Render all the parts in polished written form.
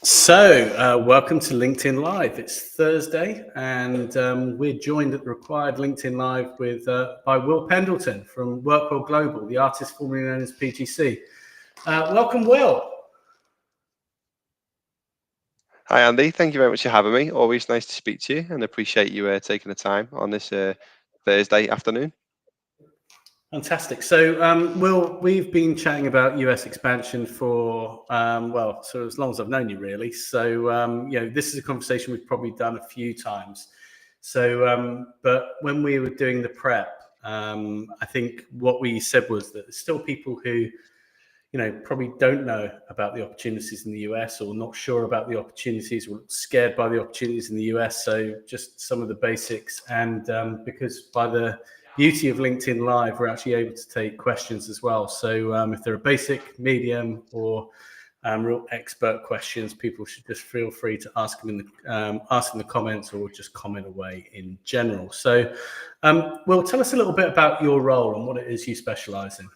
Welcome to LinkedIn Live. It's Thursday, and we're joined at the required LinkedIn Live by Will Pendleton from Workwell Global, the artist formerly known as PGC. Welcome, Will. Hi, Andy. Thank you very much for having me. Always nice to speak to you, and appreciate you taking the time on this Thursday afternoon. Fantastic. Will, we've been chatting about US expansion for, so as long as I've known you, really. This is a conversation we've probably done a few times. But when we were doing the prep, I think what we said was that there's still people who, probably don't know about the opportunities in the US or not sure about the opportunities or scared by the opportunities in the US. So just some of the basics. And because by the beauty of LinkedIn Live, we're actually able to take questions as well. So if there are basic, medium, or real expert questions, people should just feel free to ask them in the comments or just comment away in general. So, Will, tell us a little bit about your role and what it is you specialize in.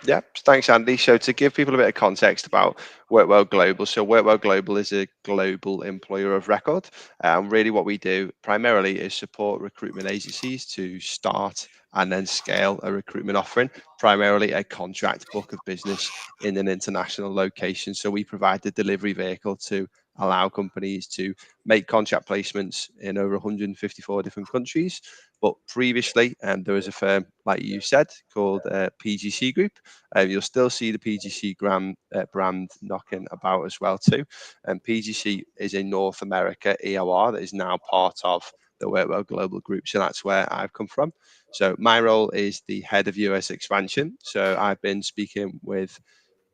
Yeah, thanks, Andy. So to give people a bit of context about Workwell Global, so Workwell Global is a global employer of record. Really what we do primarily is support recruitment agencies to start and then scale a recruitment offering, primarily a contract book of business in an international location. So we provide the delivery vehicle to allow companies to make contract placements in over 154 different countries. But previously, there was a firm, like you said, called PGC Group. You'll still see the PGC brand knocking about as well too. And PGC is a North America EOR that is now part of the Workwell Global Group. So that's where I've come from. So my role is the head of US expansion. So I've been speaking with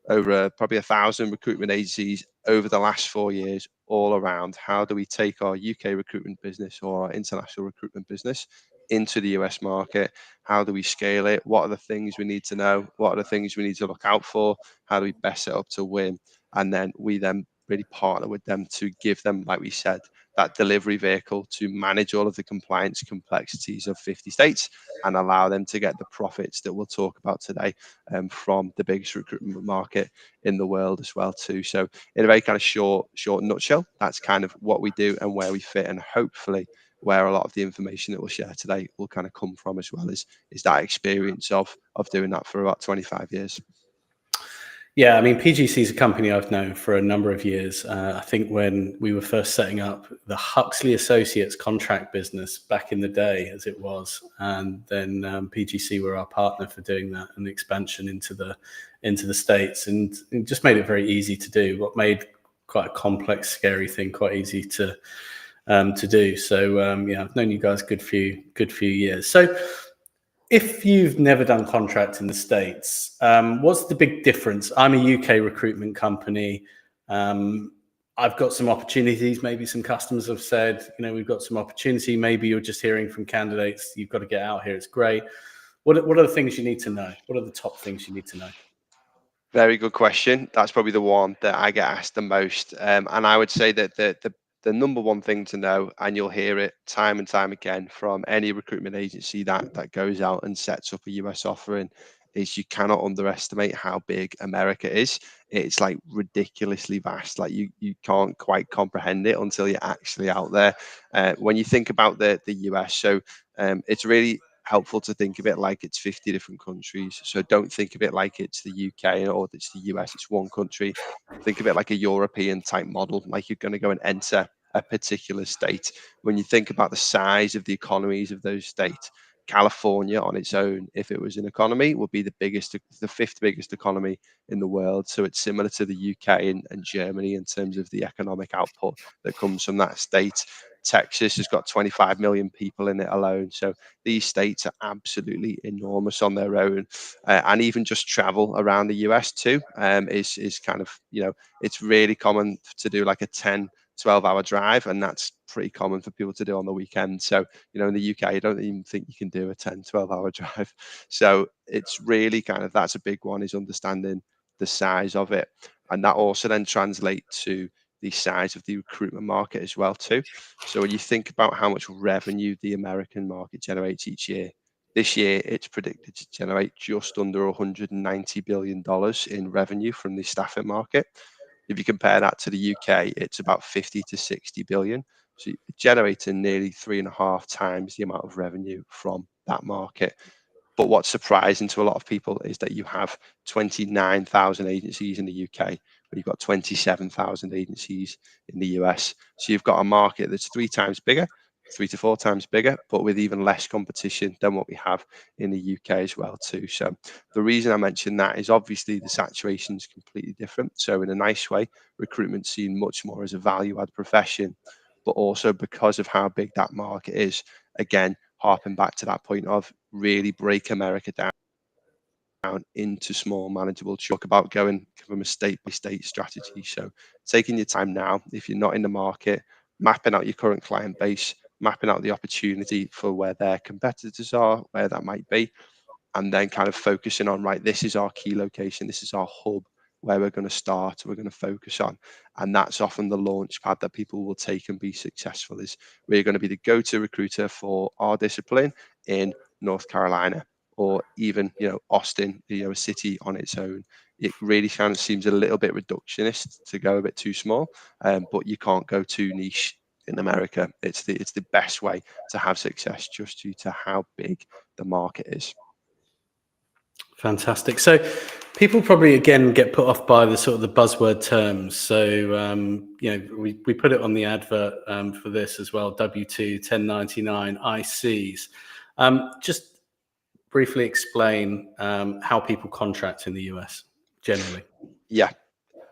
over probably 1,000 recruitment agencies over the last 4 years, all around how do we take our UK recruitment business or our international recruitment business into the US market? How do we scale it? What are the things we need to know? What are the things we need to look out for? How do we best set up to win? And then we really partner with them to give them, like we said, that delivery vehicle to manage all of the compliance complexities of 50 states and allow them to get the profits that we'll talk about today from the biggest recruitment market in the world as well too. So in a very kind of short nutshell, that's kind of what we do and where we fit, and hopefully where a lot of the information that we'll share today will kind of come from, as well as is that experience of doing that for about 25 years. Yeah, I mean, PGC is a company I've known for a number of years. I think when we were first setting up the Huxley Associates contract business back in the day, as it was, and then PGC were our partner for doing that and the expansion into the States, and it just made it very easy to do. What made quite a complex, scary thing quite easy to do. So I've known you guys a good few years. So, if you've never done contract in the States, what's the big difference? I'm a UK recruitment company. I've got some opportunities. Maybe some customers have said, we've got some opportunity. Maybe you're just hearing from candidates, you've got to get out here. It's great. What are the things you need to know? What are the top things you need to know? Very good question. That's probably the one that I get asked the most. And I would say that the number one thing to know, and you'll hear it time and time again from any recruitment agency that goes out and sets up a US offering, is you cannot underestimate how big America is. It's like ridiculously vast. Like you can't quite comprehend it until you're actually out there. When you think about the US, so it's really helpful to think of it like it's 50 different countries. So don't think of it like it's the UK or it's the US, it's one country. Think of it like a European type model, like you're going to go and enter a particular state. When you think about the size of the economies of those states, California on its own, if it was an economy, would be the fifth biggest economy in the world. So it's similar to the UK and Germany in terms of the economic output that comes from that state. Texas has got 25 million people in it alone. So these states are absolutely enormous on their own. And even just travel around the US too is kind of, it's really common to do like a 10-12 hour drive, and that's pretty common for people to do on the weekend. So, in the UK, I don't even think you can do a 10-12 hour drive. So it's really kind of, that's a big one, is understanding the size of it. And that also then translates to the size of the recruitment market as well too. So when you think about how much revenue the American market generates each year, this year it's predicted to generate just under $190 billion in revenue from the staffing market. If you compare that to the UK, it's about 50 to 60 billion. So you're generating nearly 3.5 times the amount of revenue from that market. But what's surprising to a lot of people is that you have 29,000 agencies in the UK, but you've got 27,000 agencies in the US. So you've got a market that's 3 times bigger, 3 to 4 times bigger, but with even less competition than what we have in the UK as well too. So the reason I mention that is obviously the saturation is completely different. So in a nice way, recruitment's seen much more as a value-add profession, but also because of how big that market is, again, harping back to that point of really break America down into small manageable chunk about going from a state by state strategy. So taking your time now, if you're not in the market, mapping out your current client base, mapping out the opportunity for where their competitors are, where that might be, and then kind of focusing on, right, this is our key location, this is our hub where we're going to start, we're going to focus on. And that's often the launch pad that people will take and be successful. Is we're going to be the go-to recruiter for our discipline in North Carolina, or even, Austin, a city on its own. It really kind of seems a little bit reductionist to go a bit too small, but you can't go too niche in America. It's the best way to have success, just due to how big the market is. Fantastic. So people probably again get put off by the sort of the buzzword terms. So we put it on the advert for this as well. W2, 1099, ICs. Just briefly explain how people contract in the US generally. Yeah.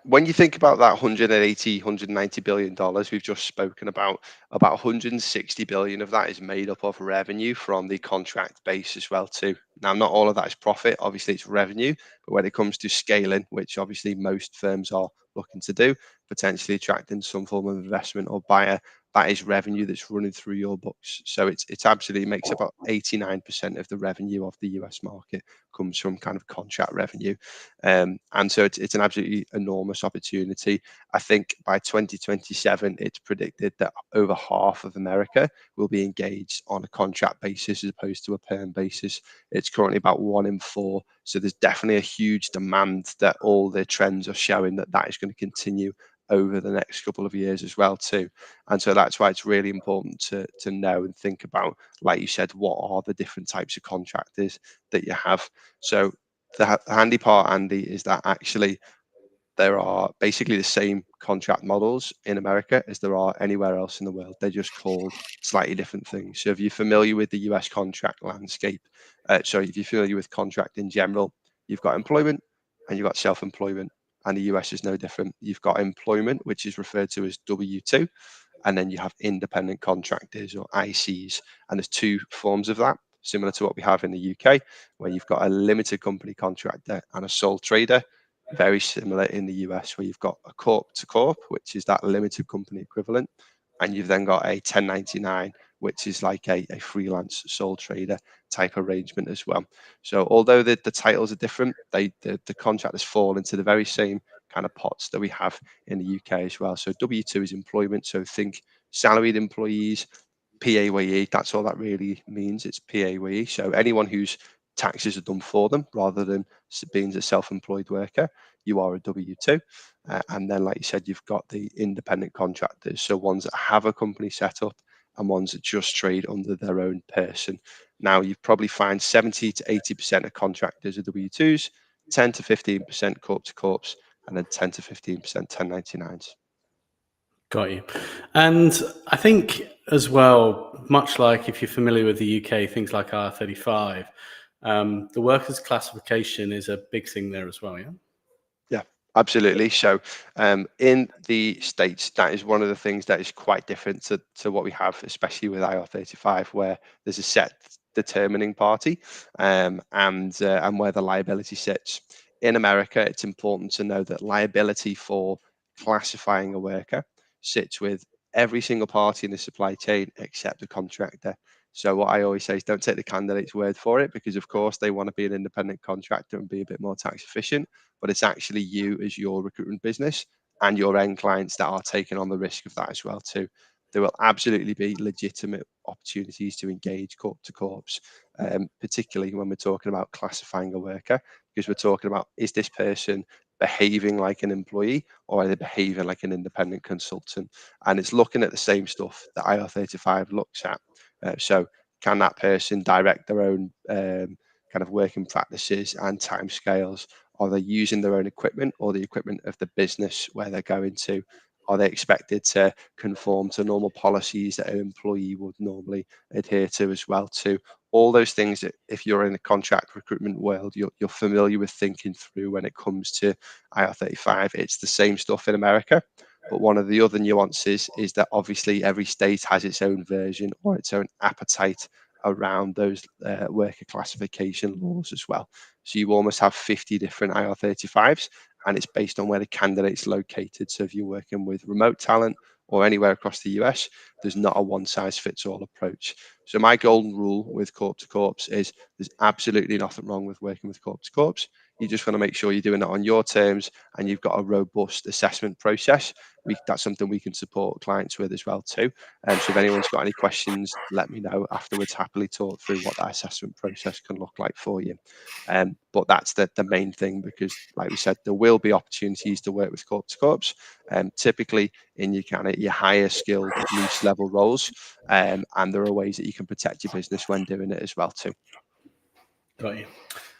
When you think about that 180, 190 billion dollars we've just spoken about 160 billion of that is made up of revenue from the contract base as well too. Now, not all of that is profit, obviously it's revenue, but when it comes to scaling, which obviously most firms are looking to do, potentially attracting some form of investment or buyer, that is revenue that's running through your books. So it's absolutely makes about 89% of the revenue of the US market comes from kind of contract revenue. And so it's an absolutely enormous opportunity. I think by 2027, it's predicted that over half of America will be engaged on a contract basis as opposed to a perm basis. It's currently about 1 in 4. So there's definitely a huge demand that all the trends are showing that is going to continue over the next couple of years as well too. And so that's why it's really important to know and think about, like you said, what are the different types of contractors that you have. So the handy part, Andy, is that actually there are basically the same contract models in America as there are anywhere else in the world. They're just called slightly different things. So if you're familiar with the US contract landscape, if you're familiar with contract in general, you've got employment and you've got self-employment, and the US is no different. You've got employment, which is referred to as W2, and then you have independent contractors or ICs, and there's 2 forms of that, similar to what we have in the UK, where you've got a limited company contractor and a sole trader. Very similar in the US, where you've got a corp to corp, which is that limited company equivalent, and you've then got a 1099, which is like a freelance sole trader type arrangement as well. So although the titles are different, the contractors fall into the very same kind of pots that we have in the UK as well. So W2 is employment, so think salaried employees. PAYE, that's all that really means. It's PAYE. So anyone whose taxes are done for them rather than being a self-employed worker, you are a W2. And then, like you said, you've got the independent contractors. So ones that have a company set up and ones that just trade under their own person. Now, you probably find 70 to 80% of contractors are W2s, 10 to 15% corp to corps, and then 10 to 15% 1099s. Got you. And I think as well, much like if you're familiar with the UK, things like R35, the workers' classification is a big thing there as well, yeah? Yeah, absolutely. So in the States, that is one of the things that is quite different to what we have, especially with IR35, where there's a set determining party and where the liability sits. In America, it's important to know that liability for classifying a worker sits with every single party in the supply chain except the contractor. So what I always say is don't take the candidate's word for it, because of course they want to be an independent contractor and be a bit more tax efficient, but it's actually you as your recruitment business and your end clients that are taking on the risk of that as well too. There will absolutely be legitimate opportunities to engage corp to corps, particularly when we're talking about classifying a worker, because we're talking about, is this person behaving like an employee, or are they behaving like an independent consultant? And it's looking at the same stuff that IR35 looks at. So can that person direct their own kind of working practices and timescales? Are they using their own equipment or the equipment of the business where they're going to? Are they expected to conform to normal policies that an employee would normally adhere to as well too? All those things that if you're in the contract recruitment world, you're familiar with thinking through when it comes to IR35. It's the same stuff in America. But one of the other nuances is that obviously every state has its own version or its own appetite around those worker classification laws as well. So you almost have 50 different IR35s, and it's based on where the candidate's located. So if you're working with remote talent or anywhere across the US, there's not a one size fits all approach. So my golden rule with corp to corps is there's absolutely nothing wrong with working with corp to corps. You just want to make sure you're doing it on your terms and you've got a robust assessment process. That's something we can support clients with as well too. So if anyone's got any questions, let me know afterwards. Happily talk through what that assessment process can look like for you. But that's the main thing, because like we said, there will be opportunities to work with corp to corps. Typically in your kind of your higher skilled niche level roles, and there are ways that you can protect your business when doing it as well too. Got you.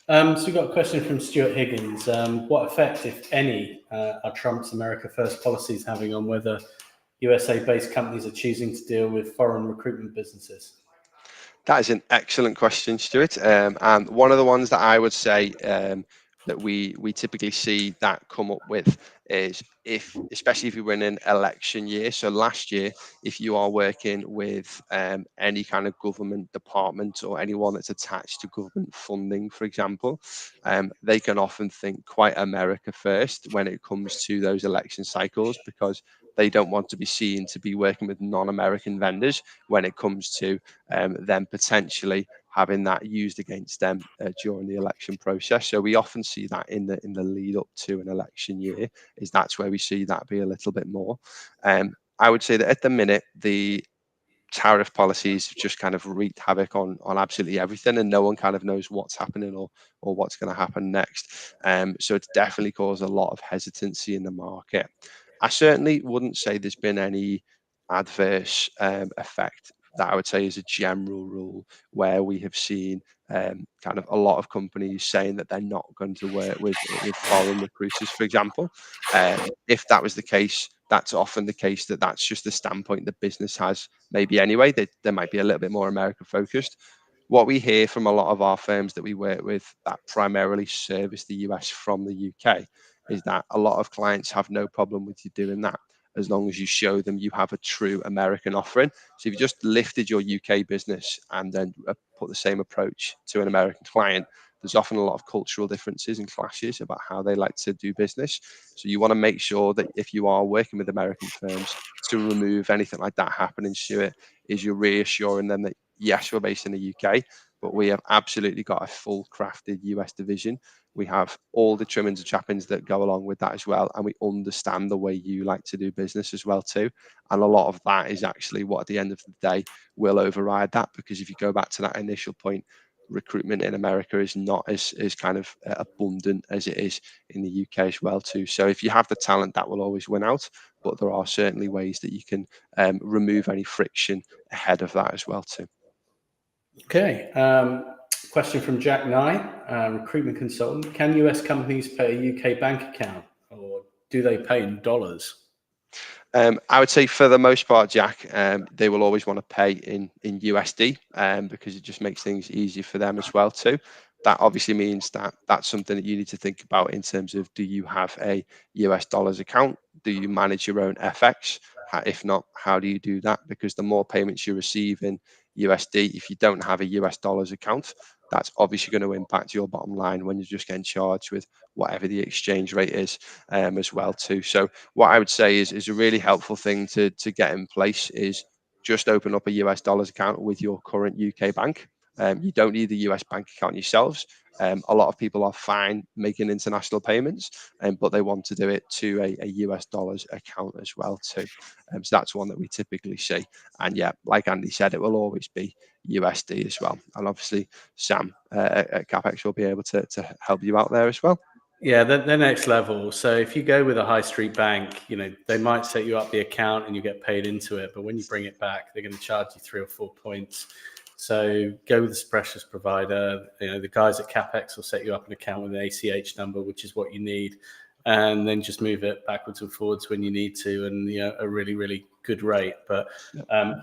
So we've got a question from Stuart Higgins. What effect, if any, are Trump's America First policies having on whether USA-based companies are choosing to deal with foreign recruitment businesses? That is an excellent question, Stuart. And one of the ones that I would say that we typically see that come up with is especially if you're in an election year. So last year, if you are working with any kind of government department or anyone that's attached to government funding, for example, they can often think quite America first when it comes to those election cycles, because they don't want to be seen to be working with non-American vendors when it comes to them potentially having that used against them during the election process. So we often see that in the lead up to an election year, is that's where we see that be a little bit more. I would say that at the minute, the tariff policies have just kind of wreaked havoc on absolutely everything, and no one kind of knows what's happening or what's going to happen next. So it's definitely caused a lot of hesitancy in the market. I certainly wouldn't say there's been any adverse effect that I would say is a general rule, where we have seen kind of a lot of companies saying that they're not going to work with foreign recruiters, for example. If that was the case, that's often the case that's just the standpoint the business has maybe anyway. They might be a little bit more America focused. What we hear from a lot of our firms that we work with that primarily service the US from the UK is that a lot of clients have no problem with you doing that, as long as you show them you have a true American offering. So if you just lifted your UK business and then put the same approach to an American client, there's often a lot of cultural differences and clashes about how they like to do business. So you want to make sure that if you are working with American firms, to remove anything like that happening, Stuart, is you're reassuring them that yes, we're based in the UK, but we have absolutely got a full crafted US division. We have all the trimmings and trappings that go along with that as well, and we understand the way you like to do business as well too. And a lot of that is actually what at the end of the day will override that, because if you go back to that initial point, recruitment in America is not as kind of abundant as it is in the UK as well too. So if you have the talent, that will always win out, but there are certainly ways that you can remove any friction ahead of that as well too. Okay. Question from Jack Nye, recruitment consultant. Can US companies pay a UK bank account, or do they pay in dollars? I would say for the most part, Jack, they will always want to pay in USD, because it just makes things easier for them as well too. That obviously means that that's something that you need to think about in terms of, do you have a US dollars account? Do you manage your own FX? If not, how do you do that? Because the more payments you receive in USD, if you don't have a US dollars account, that's obviously going to impact your bottom line when you're just getting charged with whatever the exchange rate is as well too. So what I would say is a really helpful thing to get in place is just open up a US dollars account with your current UK bank. You don't need a US bank account yourselves. A lot of people are fine making international payments, but they want to do it to a US dollars account as well too. So that's one that we typically see. And yeah, like Andy said, it will always be USD as well. And obviously, Sam at CapEx will be able to help you out there as well. Yeah, they're next level. So if you go with a high street bank, they might set you up the account and you get paid into it, but when you bring it back, they're going to charge you 3 or 4 points. So go with the precious provider. The guys at CapEx will set you up an account with an ACH number, which is what you need, and then just move it backwards and forwards when you need to, and a really, really good rate. But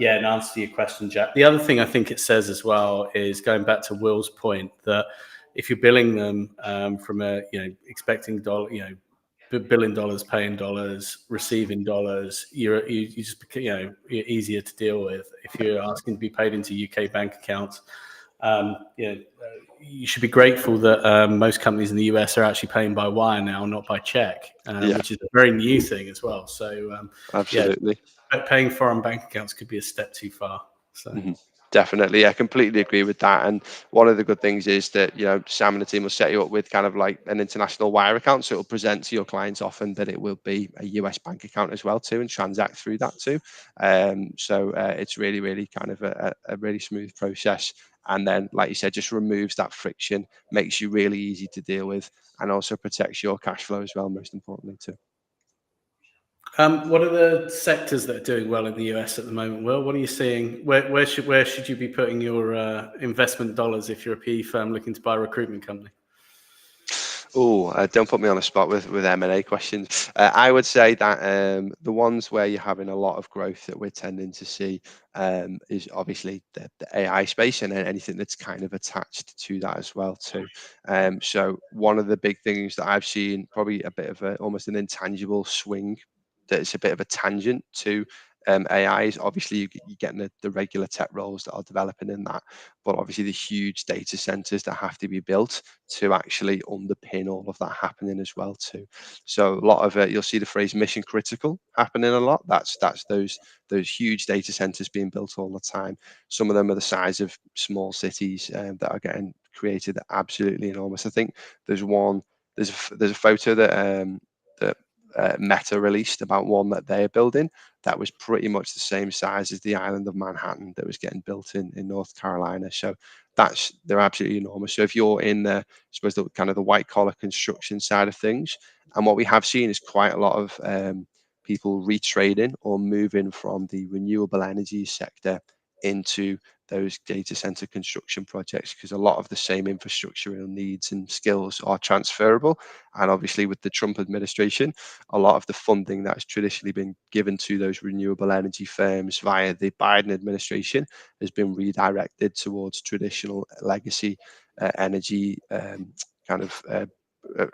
yeah, in answer to your question, Jack, the other thing I think it says as well is going back to Will's point that if you're billing them from expecting dollar, billing dollars, paying dollars, receiving dollars, you just you're easier to deal with. If you're asking to be paid into UK bank accounts, you should be grateful that most companies in the US are actually paying by wire now, not by check, which is a very new thing as well. So absolutely. Paying foreign bank accounts could be a step too far. So. Definitely, I completely agree with that. And one of the good things is that Sam and the team will set you up with kind of like an international wire account, so it'll present to your clients often that it will be a US bank account as well too, and transact through that too. So it's really, really kind of a really smooth process. And then, like you said, just removes that friction, makes you really easy to deal with, and also protects your cash flow as well, most importantly too. What are the sectors that are doing well in the US at the moment, Will? What are you seeing? Where should you be putting your investment dollars if you're a PE firm looking to buy a recruitment company? Oh, don't put me on a spot with M&A questions. I would say that the ones where you're having a lot of growth that we're tending to see is obviously the AI space, and then anything that's kind of attached to that as well too. So one of the big things that I've seen, probably a bit of almost an intangible swing, that's a bit of a tangent to AI, is obviously you're getting the regular tech roles that are developing in that, but obviously the huge data centers that have to be built to actually underpin all of that happening as well too. So a lot of it, you'll see the phrase mission critical happening a lot. That's those huge data centers being built all the time. Some of them are the size of small cities that are getting created. Absolutely enormous. I think there's one. There's a photo that Meta released about one that they're building that was pretty much the same size as the island of Manhattan that was getting built in North Carolina. So they're absolutely enormous. So if you're in the, I suppose, the kind of the white collar construction side of things, and what we have seen is quite a lot of people retrading or moving from the renewable energy sector into those data center construction projects, because a lot of the same infrastructural needs and skills are transferable. And obviously with the Trump administration, a lot of the funding that has traditionally been given to those renewable energy firms via the Biden administration has been redirected towards traditional legacy energy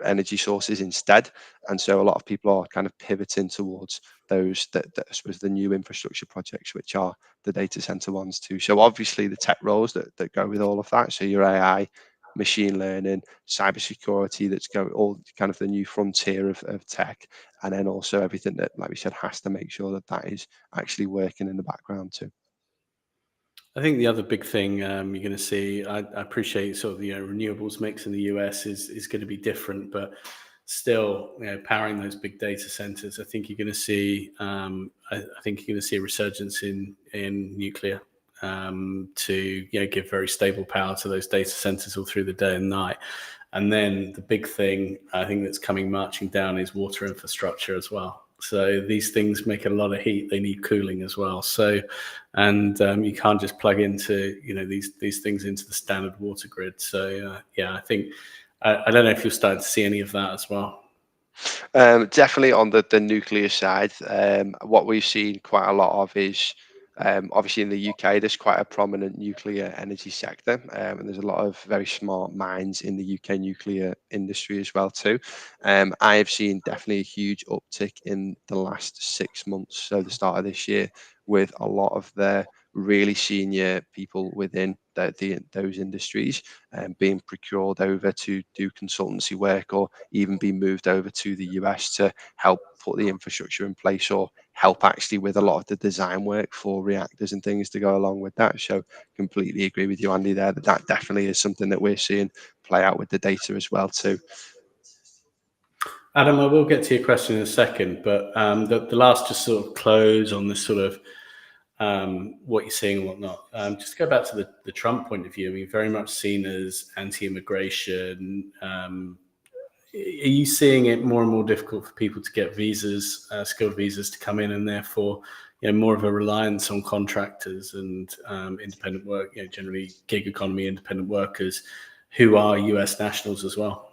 energy sources instead. And so a lot of people are kind of pivoting towards those that I suppose the new infrastructure projects, which are the data center ones too. So obviously the tech roles that go with all of that. So your AI, machine learning, cybersecurity, that's all kind of the new frontier of tech. And then also everything that, like we said, has to make sure that is actually working in the background too. I think the other big thing you're going to see, I appreciate sort of the renewables mix in the US is going to be different, but still, powering those big data centers, I think you're going to see, I think you're going to see a resurgence in nuclear to give very stable power to those data centers all through the day and night. And then the big thing I think that's coming marching down is water infrastructure as well. So these things make a lot of heat. They need cooling as well. So, and you can't just plug into these things into the standard water grid. So yeah, I think I don't know if you're starting to see any of that as well. Definitely on the nuclear side, what we've seen quite a lot of is obviously in the UK, there's quite a prominent nuclear energy sector, and there's a lot of very smart minds in the UK nuclear industry as well too. I have seen definitely a huge uptick in the last 6 months, so the start of this year, with a lot of the really senior people within those industries being procured over to do consultancy work, or even being moved over to the US to help put the infrastructure in place, or help actually with a lot of the design work for reactors and things to go along with that. So completely agree with you, Andy, there, that definitely is something that we're seeing play out with the data as well too. Adam, I will get to your question in a second, but the last just sort of close on this sort of what you're seeing and whatnot. Just to go back to the Trump point of view, I mean, very much seen as anti-immigration, are you seeing it more and more difficult for people to get visas, skilled visas, to come in, and therefore, more of a reliance on contractors and independent work, generally gig economy independent workers who are US nationals as well?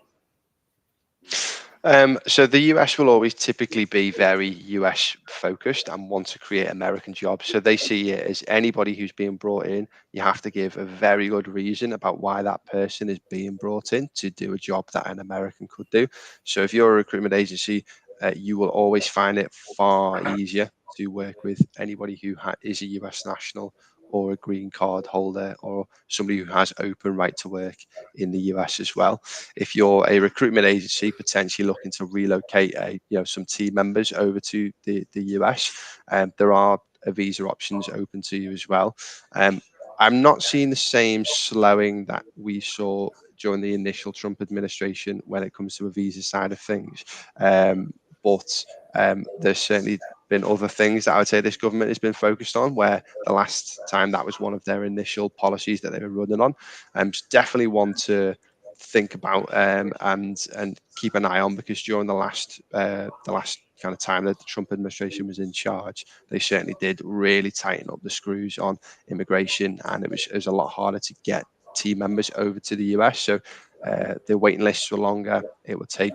So the US will always typically be very US focused and want to create American jobs. So they see it as anybody who's being brought in, you have to give a very good reason about why that person is being brought in to do a job that an American could do. So if you're a recruitment agency, you will always find it far easier to work with anybody who is a US national or a green card holder or somebody who has open right to work in the US as well. If you're a recruitment agency potentially looking to relocate some team members over to the US, there are visa options open to you as well. I'm not seeing the same slowing that we saw during the initial Trump administration when it comes to a visa side of things. But there's certainly been other things that I would say this government has been focused on, where the last time that was one of their initial policies that they were running on. It's definitely one to think about and keep an eye on, because during the last kind of time that the Trump administration was in charge, they certainly did really tighten up the screws on immigration, and it was a lot harder to get team members over to the US. So the waiting lists were longer. It would take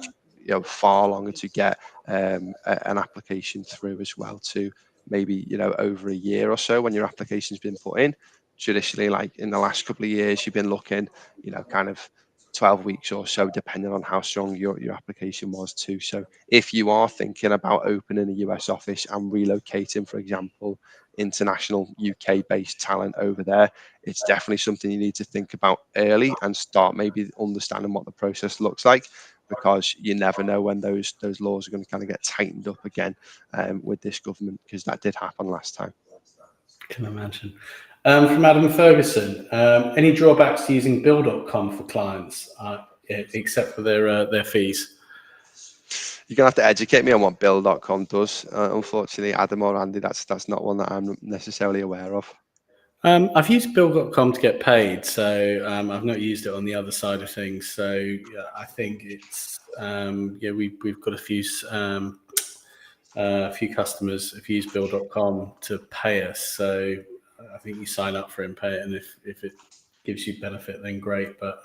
far longer to get an application through as well, to maybe over a year or so when your application's been put in. Traditionally, like in the last couple of years, you've been looking kind of 12 weeks or so, depending on how strong your application was too. So if you are thinking about opening a US office and relocating, for example, international UK based talent over there, it's definitely something you need to think about early and start maybe understanding what the process looks like, because you never know when those laws are going to kind of get tightened up again with this government, because that did happen last time. Can imagine. From Adam Ferguson, any drawbacks to using Bill.com for clients, except for their fees? You're gonna have to educate me on what Bill.com does. Unfortunately, Adam or Andy, that's not one that I'm necessarily aware of. I've used Bill.com to get paid, so I've not used it on the other side of things. So yeah, I think it's we've got a few customers have used Bill.com to pay us. So I think you sign up for it and pay it, and if it gives you benefit, then great. But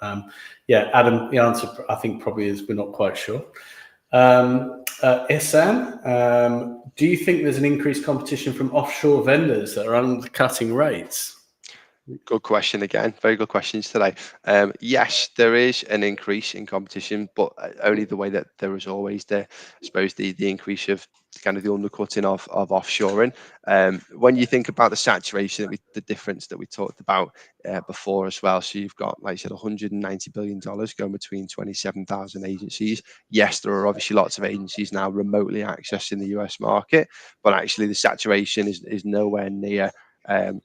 yeah, Adam, the answer I think probably is we're not quite sure. Ihsan, do you think there's an increased competition from offshore vendors that are undercutting rates? Good question again. Very good questions today. Yes, there is an increase in competition, but only the way that there is always I suppose the increase of kind of the undercutting of offshoring. When you think about the saturation, the difference that we talked about before as well. So you've got, like I said, $190 billion going between 27,000 agencies. Yes, there are obviously lots of agencies now remotely accessing the US market, but actually the saturation is nowhere near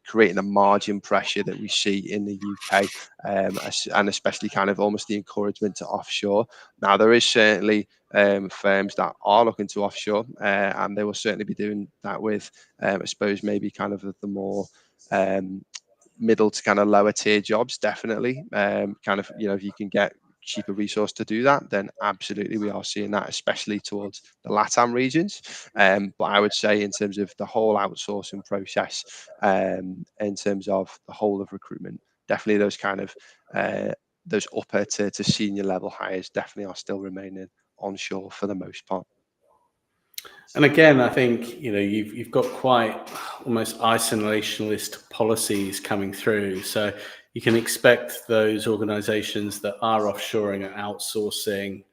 creating the margin pressure that we see in the UK, and especially kind of almost the encouragement to offshore. Now, there is certainly firms that are looking to offshore, and they will certainly be doing that with, I suppose, maybe kind of the more middle to kind of lower tier jobs, definitely. Kind of, if you can get cheaper resource to do that, then absolutely we are seeing that, especially towards the LATAM regions. But I would say in terms of the whole outsourcing process, in terms of the whole of recruitment, definitely those kind of those upper to senior level hires definitely are still remaining onshore for the most part. And again, I think you've got quite almost isolationist policies coming through, so you can expect those organisations that are offshoring and outsourcing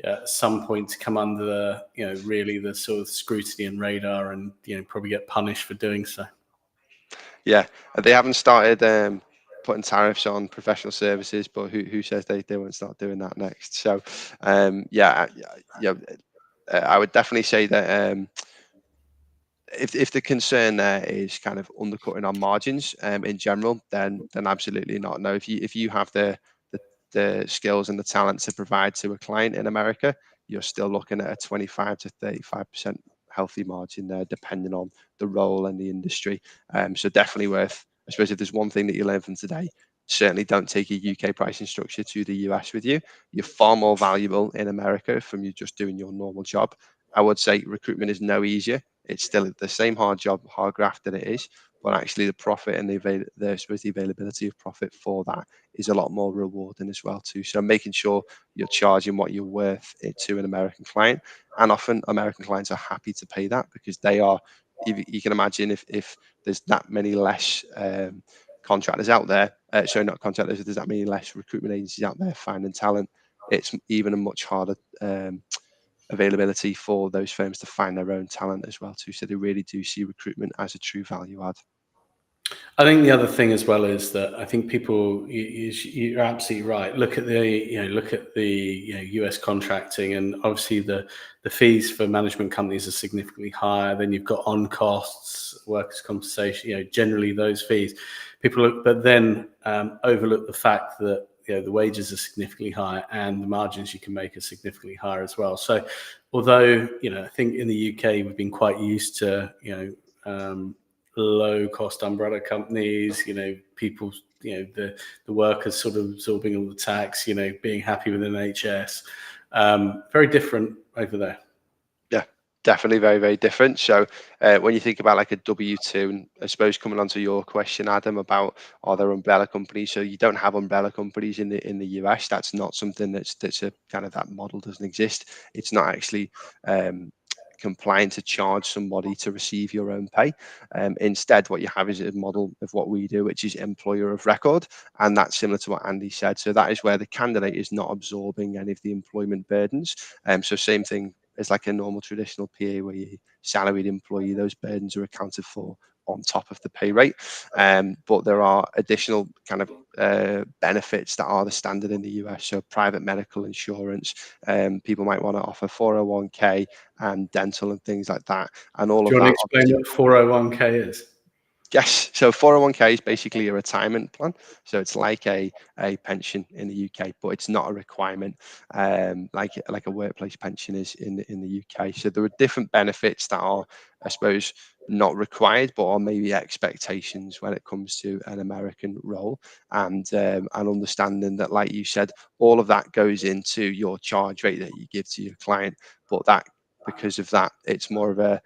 at some point to come under the really the sort of scrutiny and radar, and probably get punished for doing so. Yeah, they haven't started putting tariffs on professional services, but who says they won't start doing that next? So yeah, I would definitely say that if the concern there is kind of undercutting our margins in general, then absolutely not. No, if you have the skills and the talent to provide to a client in America, you're still looking at a 25 to 35% healthy margin there, depending on the role and the industry. So definitely worth. I suppose if there's one thing that you learn from today, certainly don't take a UK pricing structure to the US with you. You're far more valuable in America from you just doing your normal job. I would say recruitment is no easier. It's still the same hard job, hard graft that it is, but actually the profit and I suppose the availability of profit for that is a lot more rewarding as well too. So making sure you're charging what you're worth to an American client, and often American clients are happy to pay that because they are. You can imagine if there's that many less contractors out there, sorry, not contractors, there's that many less recruitment agencies out there finding talent, it's even a much harder availability for those firms to find their own talent as well too. So they really do see recruitment as a true value add. I think the other thing as well is that I think people, you're absolutely right. Look at the US contracting, and obviously the fees for management companies are significantly higher. Then you've got on costs, workers' compensation, generally those fees. People look, but then overlook the fact that the wages are significantly higher and the margins you can make are significantly higher as well. So, although I think in the UK we've been quite used to low cost umbrella companies, people, the workers sort of absorbing all the tax, being happy with NHS. Very different over there. Yeah, definitely very, very different. So when you think about like a W2, and I suppose coming on to your question, Adam, about are there umbrella companies? So you don't have umbrella companies in the US. That's not something that's a kind of, that model doesn't exist. It's not actually compliant to charge somebody to receive your own pay. Instead, what you have is a model of what we do, which is employer of record, and that's similar to what Andy said. So that is where the candidate is not absorbing any of the employment burdens. So same thing as like a normal traditional PA where you salaried employee, those burdens are accounted for on top of the pay rate. But there are additional kind of benefits that are the standard in the US. So private medical insurance, people might want to offer 401k and dental and things like that. And all Do of you want that, to explain what 401k is? yes. So 401k is basically a retirement plan. So it's like a pension in the UK, but it's not a requirement, like a workplace pension is in the UK. So there are different benefits that are, I suppose, not required, but are maybe expectations when it comes to an American role, and understanding that, like you said, all of that goes into your charge rate that you give to your client. But that, because of that, it's more of a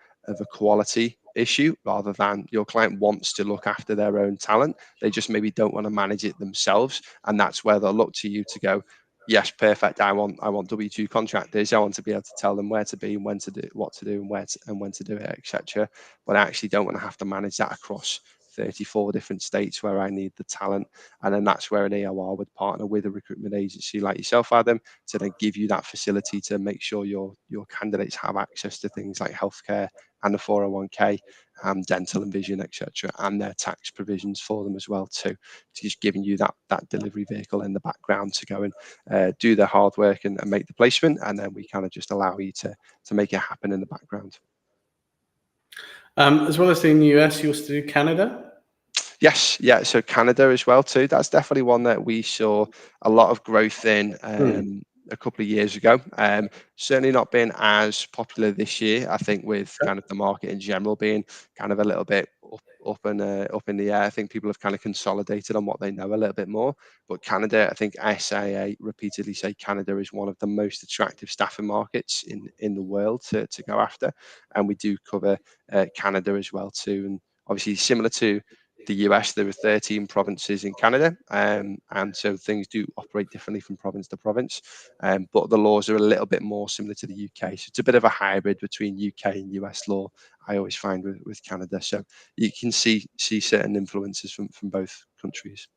quality issue rather than your client wants to look after their own talent. They just maybe don't want to manage it themselves, and that's where they'll look to you to go, yes, perfect. I want W2 contractors. I want to be able to tell them where to be and when to do, what to do, and when to do it, etc. But I actually don't want to have to manage that across 34 different states where I need the talent. And then that's where an AOR would partner with a recruitment agency like yourself, Adam, to then give you that facility to make sure your candidates have access to things like healthcare and the 401k, dental and vision, etc., and their tax provisions for them as well too. It's just giving you that delivery vehicle in the background to go and do the hard work and make the placement, and then we kind of just allow you to make it happen in the background. As well as in the US, you also do Canada? Yes, yeah. So Canada as well too. That's definitely one that we saw a lot of growth in a couple of years ago. Certainly not been as popular this year. I think with kind of the market in general being kind of a little bit up in the air. I think people have kind of consolidated on what they know a little bit more. But Canada, I think SIA repeatedly say Canada is one of the most attractive staffing markets in the world to go after, and we do cover Canada as well too. And obviously similar to the US, there are 13 provinces in Canada, and so things do operate differently from province to province, but the laws are a little bit more similar to the UK. So it's a bit of a hybrid between UK and US law, I always find with Canada. So you can see certain influences from both countries.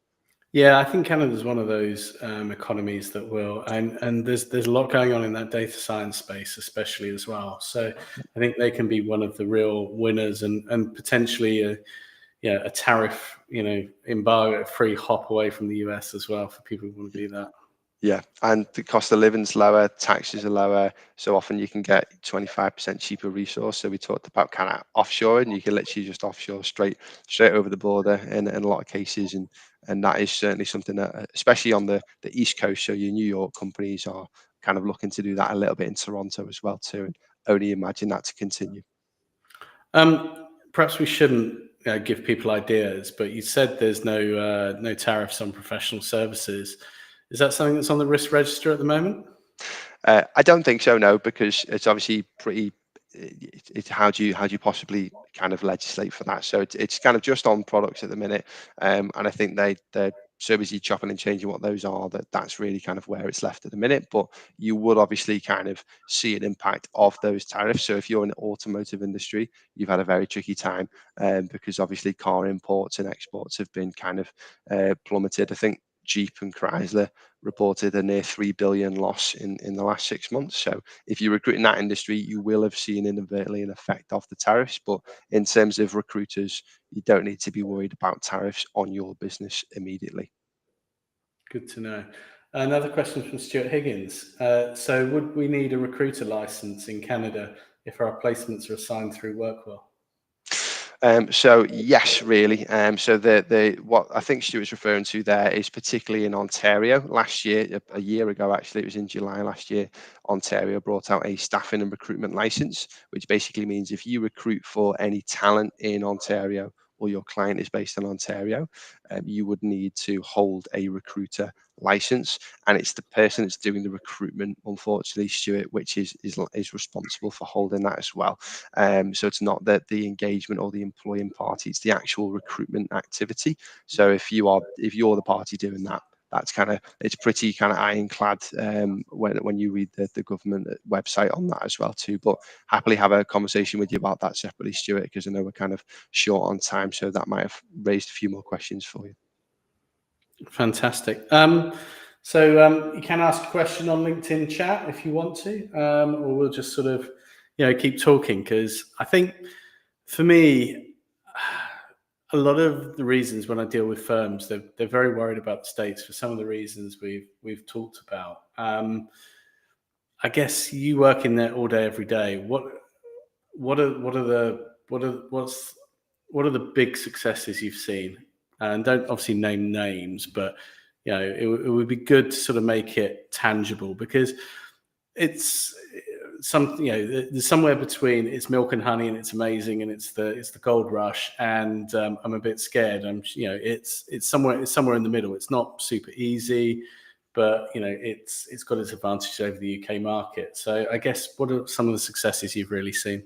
Yeah, I think Canada is one of those economies that will, and there's a lot going on in that data science space, especially as well. So I think they can be one of the real winners, and potentially a tariff, embargo free hop away from the US as well for people who want to do that. Yeah, and the cost of living's lower, taxes are lower, so often you can get 25% cheaper resource. So we talked about kind of offshoring. You can literally just offshore straight over the border in a lot of cases, and that is certainly something that, especially on the East Coast, so your New York companies are kind of looking to do that a little bit in Toronto as well too, and only imagine that to continue. Perhaps we shouldn't give people ideas. But you said there's no tariffs on professional services. Is that something that's on the risk register at the moment? I don't think so, no, because it's obviously pretty. It's how do you possibly kind of legislate for that? So it's kind of just on products at the minute, and I think they're so busy chopping and changing what those are that's really kind of where it's left at the minute. But you would obviously kind of see an impact of those tariffs. So if you're in the automotive industry, you've had a very tricky time, because obviously car imports and exports have been kind of plummeted. I think Jeep and Chrysler reported a near 3 billion loss in the last 6 months. So if you recruit in that industry, you will have seen inadvertently an effect of the tariffs. But in terms of recruiters, you don't need to be worried about tariffs on your business immediately. Good to know. Another question from Stuart Higgins. So would we need a recruiter license in Canada if our placements are assigned through Workwell? So yes, really. So the what I think Stuart's referring to there is particularly in Ontario. Last year, a year ago actually, it was in July last year, Ontario brought out a staffing and recruitment license, which basically means if you recruit for any talent in Ontario or your client is based in Ontario, you would need to hold a recruiter license, and it's the person that's doing the recruitment, unfortunately, Stuart, which is responsible for holding that as well. So it's not that the engagement or the employing party, it's the actual recruitment activity. So if you're the party doing that, that's it's pretty kind of ironclad, when you read the government website on that as well too. But happily have a conversation with you about that separately, Stuart, because I know we're kind of short on time, so that might have raised a few more questions for you. Fantastic. So you can ask a question on LinkedIn chat if you want to, or we'll just sort of, keep talking, because I think for me, a lot of the reasons when I deal with firms, they're very worried about the States for some of the reasons we've talked about. I guess you work in there all day, every day. What are the big successes you've seen? And don't obviously name names, but it would be good to sort of make it tangible, because it's there's somewhere between it's milk and honey and it's amazing and it's the gold rush, and I'm a bit scared. It's somewhere in the middle. It's not super easy, but it's got its advantages over the UK market. So I guess, what are some of the successes you've really seen?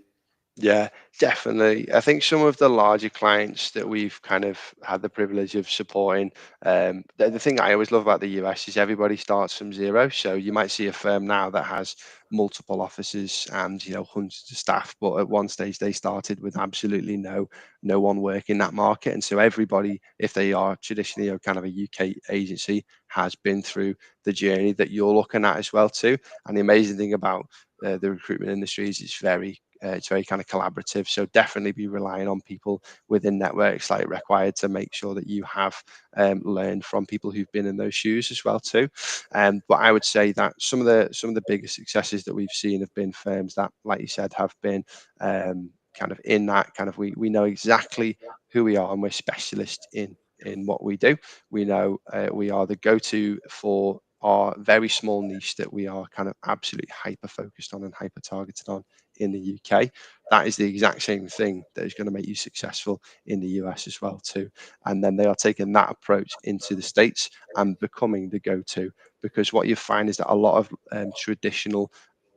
Yeah, definitely. I think some of the larger clients that we've kind of had the privilege of supporting, the thing I always love about the US is everybody starts from zero. So you might see a firm now that has multiple offices and hundreds of staff, but at one stage they started with absolutely no one working that market, and so everybody, if they are traditionally kind of a UK agency, has been through the journey that you're looking at as well too. And the amazing thing about the recruitment industry is it's very kind of collaborative. So definitely be relying on people within networks like Required to make sure that you have learned from people who've been in those shoes as well too. But I would say that some of the biggest successes that we've seen have been firms that, like you said, have been kind of in that kind of, we know exactly who we are and we're specialists in what we do. We know we are the go-to for our very small niche that we are kind of absolutely hyper focused on and hyper targeted on in the UK. That is the exact same thing that is going to make you successful in the US as well too. And then they are taking that approach into the States and becoming the go-to, because what you find is that a lot of traditional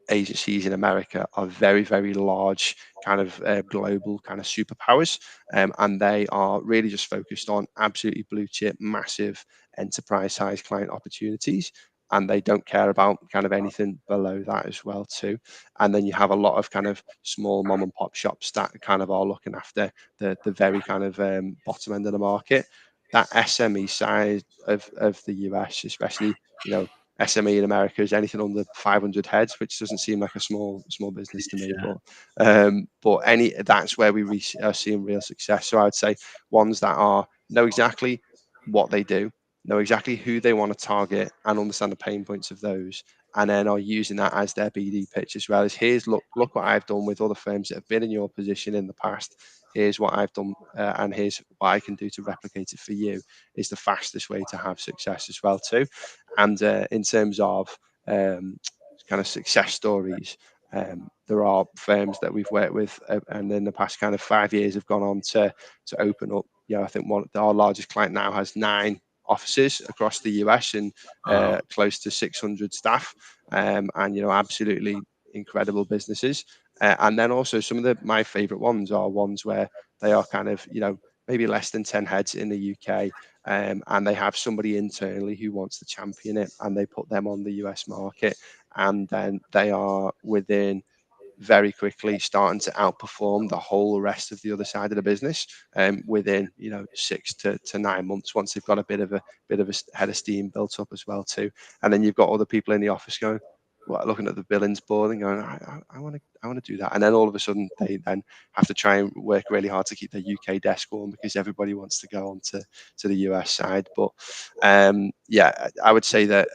agencies in America are very, very large, kind of global kind of superpowers, and they are really just focused on absolutely blue chip, massive enterprise size client opportunities. And they don't care about kind of anything below that as well too. And then you have a lot of kind of small mom and pop shops that kind of are looking after the very kind of bottom end of the market. That SME side of the US, especially, SME in America is anything under 500 heads, which doesn't seem like a small business to me. But that's where we are seeing real success. So I would say ones that know exactly what they do, know exactly who they want to target, and understand the pain points of those, and then are using that as their BD pitch as well. As look what I've done with other firms that have been in your position in the past. Here's what I've done, and here's what I can do to replicate it for you. Is the fastest way to have success as well too. And in terms of kind of success stories, there are firms that we've worked with, and in the past kind of 5 years have gone on to open up. I think our largest client now has 9 offices across the US and close to 600 staff, and absolutely incredible businesses. And then also some of my favorite ones are ones where they are kind of maybe less than 10 heads in the UK, and they have somebody internally who wants to champion it, and they put them on the US market, and then they are within very quickly starting to outperform the whole rest of the other side of the business, within 6 to 9 months, once they've got a bit of a head of steam built up as well too. And then you've got other people in the office going, looking at the billings board and going, I want to do that. And then all of a sudden they then have to try and work really hard to keep their UK desk warm, because everybody wants to go on to the US side. But yeah, I would say that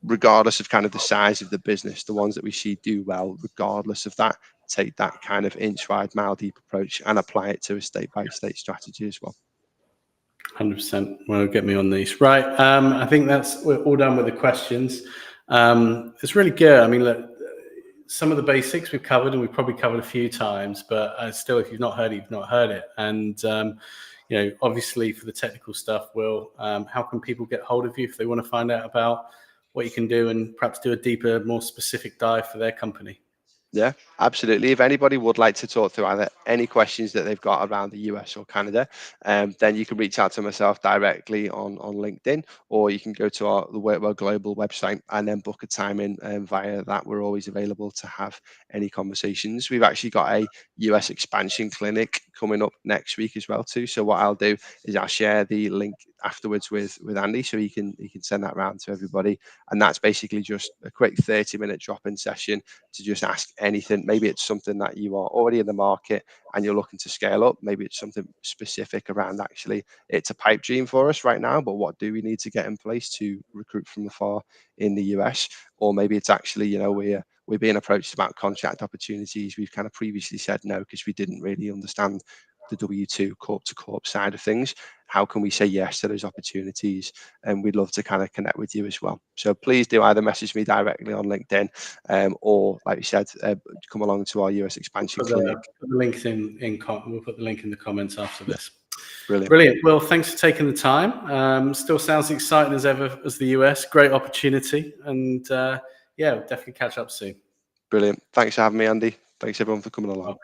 regardless of kind of the size of the business, the ones that we see do well, regardless of that, take that kind of inch wide, mile deep approach and apply it to a state by state strategy as well. 100%. Well, get me on these. Right. I think we're all done with the questions. It's really good. I mean, look, some of the basics we've covered, and we've probably covered a few times, but still, if you've not heard it, you've not heard it. And, obviously for the technical stuff, Will, how can people get hold of you if they want to find out about what you can do and perhaps do a deeper, more specific dive for their company? Yeah, absolutely. If anybody would like to talk through either any questions that they've got around the US or Canada, then you can reach out to myself directly on LinkedIn, or you can go to the Workwell Global website and then book a time in via that. We're always available to have any conversations. We've actually got a US expansion clinic coming up next week as well too. So what I'll do is I'll share the link afterwards with Andy, so he can send that around to everybody. And that's basically just a quick 30-minute drop-in session to just ask anything. Maybe it's something that you are already in the market and you're looking to scale up. Maybe it's something specific around, actually, it's a pipe dream for us right now, but what do we need to get in place to recruit from afar in the US? Or maybe it's actually, we're being approached about contract opportunities. We've kind of previously said no because we didn't really understand the W2 corp to corp side of things. How can we say yes to those opportunities? And we'd love to kind of connect with you as well. So please do either message me directly on LinkedIn, or, like you said, come along to our US expansion clinic. Put the links we'll put the link in the comments after this. Brilliant. Well, thanks for taking the time. Still sounds exciting as ever as the US. Great opportunity. And yeah, we'll definitely catch up soon. Brilliant. Thanks for having me, Andy. Thanks everyone for coming along.